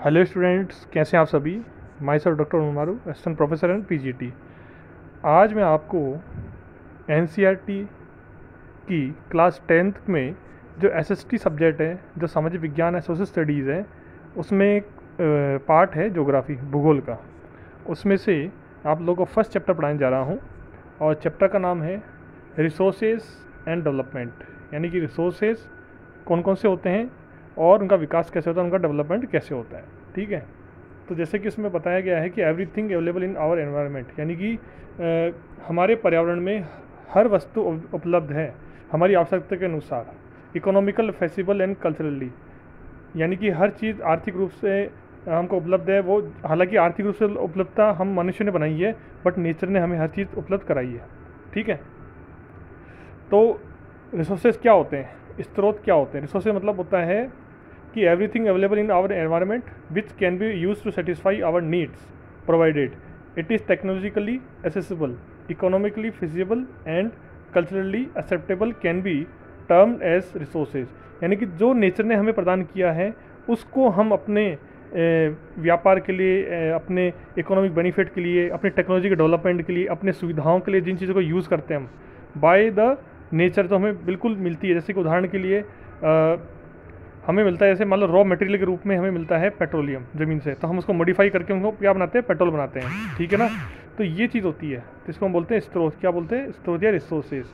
Hello students, कैसे हैं आप सभी। माई सेल्फ डॉक्टर उमारू, असिस्टेंट प्रोफेसर एंड पीजीटी। आज मैं आपको एनसीईआरटी की क्लास 10th में जो एसएसटी सब्जेक्ट है, जो सामाजिक विज्ञान है, सोशल स्टडीज़ है, उसमें एक पार्ट है ज्योग्राफी, भूगोल का। उसमें से आप लोगों को फर्स्ट चैप्टर पढ़ाने जा रहा हूँ और चैप्टर का नाम है रिसोर्सेज एंड डेवलपमेंट। यानी कि रिसोर्सेज कौन कौन से होते हैं और उनका विकास कैसे होता है, उनका डेवलपमेंट कैसे होता है। ठीक है। तो जैसे कि उसमें बताया गया है कि everything available in our environment, यानी कि हमारे पर्यावरण में हर वस्तु उपलब्ध है हमारी आवश्यकता के अनुसार, इकोनॉमिकल, फेसिबल एंड कल्चरली। यानी कि हर चीज़ आर्थिक रूप से हमको उपलब्ध है। वो हालांकि आर्थिक रूप से उपलब्धता हम मनुष्य ने बनाई है, बट नेचर ने हमें हर चीज़ उपलब्ध कराई है। ठीक है। तो रिसोर्सेज क्या होते हैं, स्रोत क्या होते हैं। रिसोर्सेज मतलब होता है कि everything available in our environment which can be use to satisfy our needs provided it is technologically accessible, economically feasible and culturally acceptable can be termed as resources. यानी कि जो नेचर ने हमें प्रदान किया है उसको हम अपने व्यापार के लिए, अपने इकोनॉमिक बेनिफिट के लिए, अपने टेक्नोलॉजी के डेवलपमेंट के लिए, अपने सुविधाओं के लिए जिन चीज़ों को यूज़ करते हैं हम बाय द नेचर, तो हमें बिल्कुल मिलती है। जैसे कि उदाहरण के लिए हमें मिलता है, जैसे मान लो रॉ मटेरियल के रूप में हमें मिलता है पेट्रोलियम ज़मीन से, तो हम उसको मॉडिफाई करके उनको क्या बनाते हैं, पेट्रोल बनाते हैं। ठीक है ना। तो ये चीज़ होती है, तो इसको हम बोलते हैं स्रोत। क्या बोलते हैं, स्रोत या रिसोर्सेज।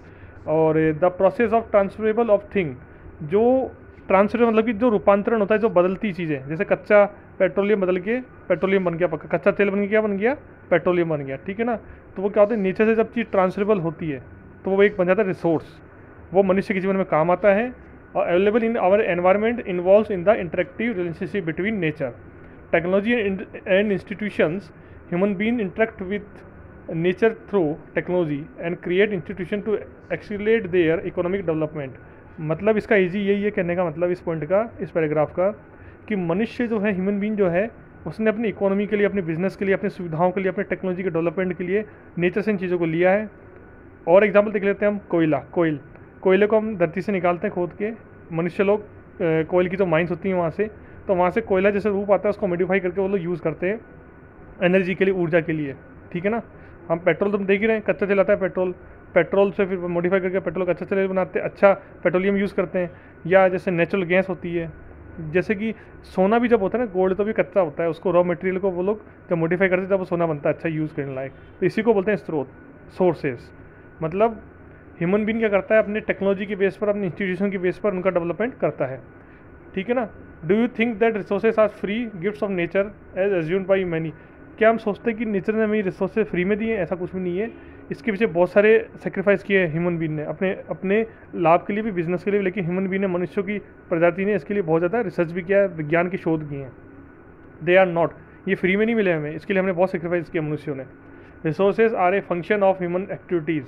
और the process of transferable of thing, जो ट्रांसफर मतलब कि जो रूपांतरण होता है, जो बदलती चीज़ें, जैसे कच्चा पेट्रोलियम बदल के पेट्रोलियम बन गया, पक्का कच्चा तेल बन के क्या बन गया, पेट्रोलियम बन गया। ठीक है ना। तो वो क्या होता है, नेचर से जब चीज़ ट्रांसफरेबल होती है तो वो एक बन जाता है रिसोर्स, वो मनुष्य के जीवन में काम आता है। और available in our environment involves in the interactive relationship between nature, technology and institutions. Human being interact with nature through technology and create institution to accelerate their economic development. मतलब इसका ईजी यही है कहने का मतलब इस पॉइंट का, इस पैराग्राफ का, कि मनुष्य जो है, ह्यूमन बीइंग जो है, उसने अपनी इकोनॉमी के लिए, अपने बिजनेस के लिए, अपनी सुविधाओं के लिए, अपने टेक्नोलॉजी के डेवलपमेंट के लिए नेचर से इन चीज़ों को लिया है। और एग्जाम्पल देख लेते हैं हम, कोयले को हम धरती से निकालते हैं खोद के। मनुष्य लोग कोयल की जो माइंस होती हैं वहाँ से, तो वहाँ से कोयला जैसे रूप आता है उसको मॉडिफाई करके वो लोग यूज़ करते हैं एनर्जी के लिए, ऊर्जा के लिए। ठीक है ना। हम पेट्रोल तो हम देख ही रहे हैं, कच्चा तेल आता है पेट्रोल से फिर मॉडिफाई करके पेट्रोल कच्चा तेल बनाते हैं, अच्छा पेट्रोलियम यूज़ करते हैं। या जैसे नेचुरल गैस होती है, जैसे कि सोना भी जब होता है ना, गोल्ड तो भी कच्चा होता है, उसको रॉ मटेरियल को वो लोग जब मॉडिफाई करते हैं तब वो सोना बनता है अच्छा यूज़ करने लायक। तो इसी को बोलते हैं स्रोत, सोर्सेज। मतलब ह्यूमन बीइंग क्या करता है, अपनी टेक्नोलॉजी के बेस पर, अपनी इंस्टीट्यूशन के बेस पर उनका डेवलपमेंट करता है। ठीक है ना। Do you think that resources are free gifts of nature as assumed by many. क्या हम सोचते हैं कि नेचर ने हमें रिसोर्सेज फ्री में दिए? ऐसा कुछ भी नहीं है। इसके पीछे बहुत सारे सेक्रीफाइस किए हैं ह्यूमन बीइंग ने, अपने अपने लाभ के लिए भी, बिजनेस के लिए भी। लेकिन ह्यूमन बीइंग ने, मनुष्यों की प्रजाति ने इसके लिए बहुत ज़्यादा रिसर्च भी किया है, विज्ञान की शोध किए हैं। दे आर नॉट, ये फ्री में नहीं मिले हमें, इसके लिए हमने बहुत सेक्रीफाइस किया मनुष्यों ने। Resources are a function of human activities.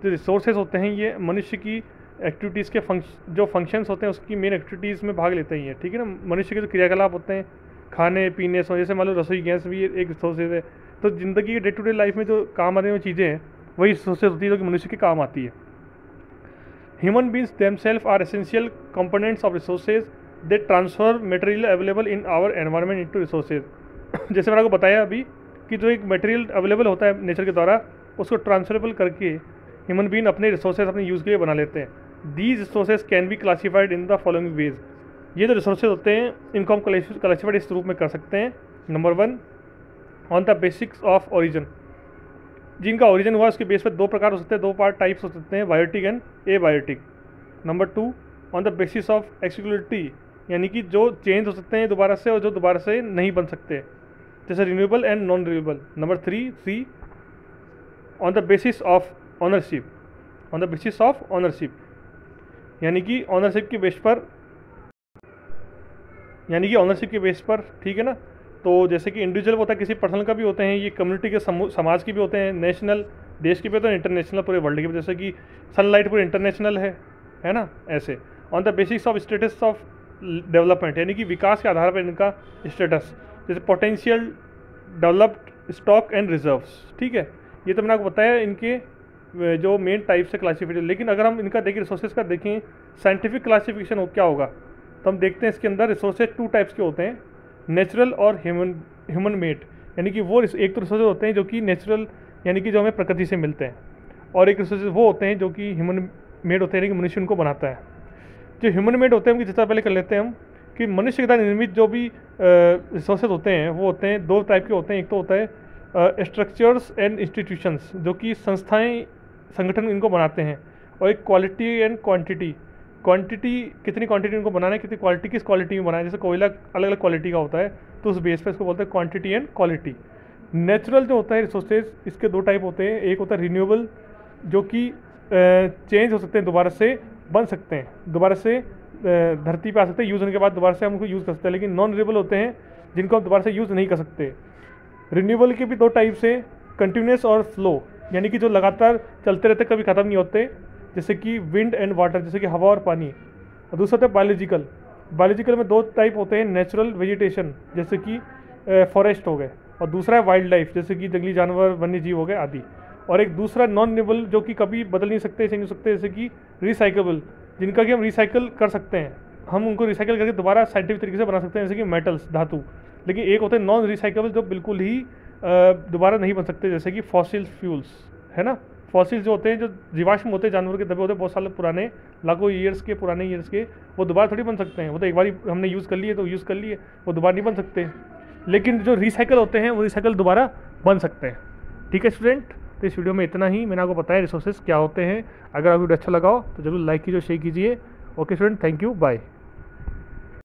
जो रिसोर्सेज होते हैं ये मनुष्य की एक्टिविटीज़ के जो फंक्शंस होते हैं उसकी मेन एक्टिविटीज़ में भाग लेते ही हैं। ठीक है ना। मनुष्य के जो क्रियाकलाप होते हैं, खाने पीने, सो, जैसे मान लो रसोई गैस भी एक रिसोर्सेज है। तो ज़िंदगी के डे टू डे लाइफ में जो काम आने वाली चीज़ें हैं वही रिसोर्सेज होती है जो कि मनुष्य के काम आती है। Human beings themselves are essential components of resources, they transfer material available in our environment into resources. जैसे मैंने आपको बताया अभी कि जो एक मटेरियल अवेलेबल होता है नेचर के द्वारा, उसको ट्रांसफरेबल करके ह्यूमन बीइंग अपने रिसोर्सेज अपने यूज़ के लिए बना लेते हैं। These resources can be classified in the following veg. ये जो रिसोर्सेज होते हैं इनको हम क्लासीफाइड इस रूप में कर सकते हैं। Number 1, on the basics of origin. जिनका ओरिजिन हुआ उसके बेस पर दो प्रकार हो सकते हैं, दो पार्ट टाइप्स हो सकते हैं, biotic and abiotic. Number 2, on the basis of exhaustivity, यानी कि जो चेंज हो सकते हैं दोबारा से और जो दोबारा से नहीं बन सकते, जैसे renewable and non renewable. Number 3, on the basis of ownership. On the basis of ownership यानी कि ऑनरशिप के बेस पर, ठीक है ना। तो जैसे कि इंडिविजुअल होता है, किसी पर्सनल का भी होते हैं, ये कम्युनिटी के समाज के भी होते हैं, नेशनल देश के भी होते हैं, इंटरनेशनल पूरे वर्ल्ड के भी। जैसे कि सनलाइट पूरे इंटरनेशनल है ना, ऐसे। On the basis of status of development, यानी कि विकास के आधार पर इनका स्टेटस, जैसे potential, developed, stock and reserves. ठीक है। ये तो मैंने आपको बताया इनके जो मेन टाइप से क्लासीफिकेशन। लेकिन अगर हम इनका देखें, रिसोर्सेज का देखें साइंटिफिक क्लासिफिकेशन हो क्या होगा, तो हम देखते हैं इसके अंदर रिसोर्सेज 2 टाइप्स के होते हैं। नेचुरल और ह्यूमन मेड, यानी कि वो एक तो रिसोर्सेज होते हैं जो कि नेचुरल यानी कि जो हमें प्रकृति से मिलते हैं, और एक रिसोर्सेज वो होते हैं जो कि ह्यूमन मेड होते हैं, यानी कि मनुष्य उनको बनाता है। जो ह्यूमन मेड होते हैं उनकी जितना पहले कर लेते हैं हम कि मनुष्य के द्वारा निर्मित जो भी रिसोर्सेज होते हैं वो होते हैं दो टाइप के होते हैं। एक तो होता है स्ट्रक्चर्स एंड इंस्टीट्यूशंस, जो कि संस्थाएं संगठन इनको बनाते हैं, और एक क्वालिटी एंड क्वांटिटी। क्वांटिटी कितनी क्वांटिटी इनको बनाना है, कितनी क्वालिटी किस क्वालिटी में बनाना है, जैसे कोयला अलग अलग क्वालिटी का होता है तो उस बेस पे इसको बोलते हैं क्वांटिटी एंड क्वालिटी। नेचुरल जो होता है रिसोर्सेज, इसके दो टाइप होते हैं। एक होता है रिन्यूएबल, जो कि चेंज हो सकते हैं, दोबारा से बन सकते हैं, दोबारा से धरती पे आ सकते हैं, यूज़ होने के बाद दोबारा से हम उनको यूज़ कर सकते हैं। लेकिन नॉन रिन्यूएबल होते हैं जिनको हम दोबारा से यूज़ नहीं कर सकते। रिन्यूएबल के भी दो टाइप से, कंटिन्यूस और फ्लो, यानी कि जो लगातार चलते रहते कभी ख़त्म नहीं होते, जैसे कि विंड एंड वाटर, जैसे कि हवा और पानी। और दूसरा होता है बायोलॉजिकल। बायोलॉजिकल में दो टाइप होते हैं, नेचुरल वेजिटेशन जैसे कि फॉरेस्ट हो गए, और दूसरा है वाइल्ड लाइफ जैसे कि जंगली जानवर वन्य जीव हो गए आदि। और एक दूसरा नॉन रिन्यूएबल जो कि कभी बदल नहीं सकते, चेंज हो सकते, जैसे कि रिसाइकेबल, जिनका कि हम रिसाइकल कर सकते हैं, हम उनको रिसाइकल करके दोबारा साइंटिफिक तरीके से बना सकते हैं, जैसे कि मेटल्स, धातु। लेकिन एक होते हैं नॉन रिसाइकेबल जो बिल्कुल ही दोबारा नहीं बन सकते, जैसे कि फॉसिल फ्यूल्स, है ना। फॉसिल जो होते हैं, जो जीवाश्म होते हैं, जानवर के दबे होते हैं बहुत साल पुराने, लाखों ईयर्स के, पुराने ईयर्स के, वो दोबारा थोड़ी बन सकते हैं। वो तो एक बार हमने यूज़ कर लिए तो यूज़ कर लिए, वो दोबारा नहीं बन सकते। लेकिन जो रिसाइकल होते हैं वो रिसाइकल दोबारा बन सकते हैं। ठीक है स्टूडेंट, तो इस वीडियो में इतना ही। मैंने आपको बताया रिसोर्सेज क्या होते हैं। अगर आपको वीडियो अच्छा लगा हो तो जरूर लाइक कीजिए, शेयर कीजिए। Okay student, thank you, bye.